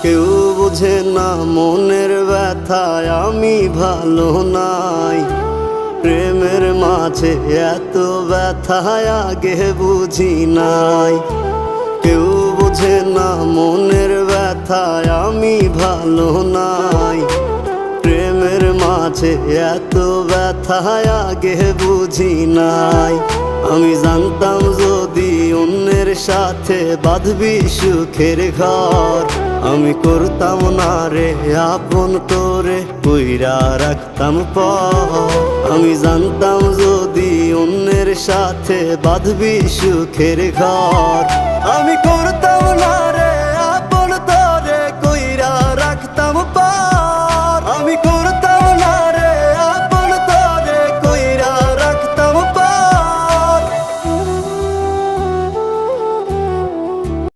কেউ বোঝে না মনের ব্যথায় আমি ভালো নাই। প্রেমের মাঝে এত ব্যথায় আগে বুঝি নাই। কেউ বোঝে না মনের ব্যথায় আমি ভালো নাই। প্রেমের মাঝে এত ব্যথায় আগে বুঝি নাই। আমি জানতাম যদি অন্যের সাথে বাঁধবি সুখের ঘর, আমি করতাম না রে আপন করে কইরা রাখতাম পর। আমি জানতাম যদি অন্যের সাথে বাঁধবি সুখের ঘর, আমি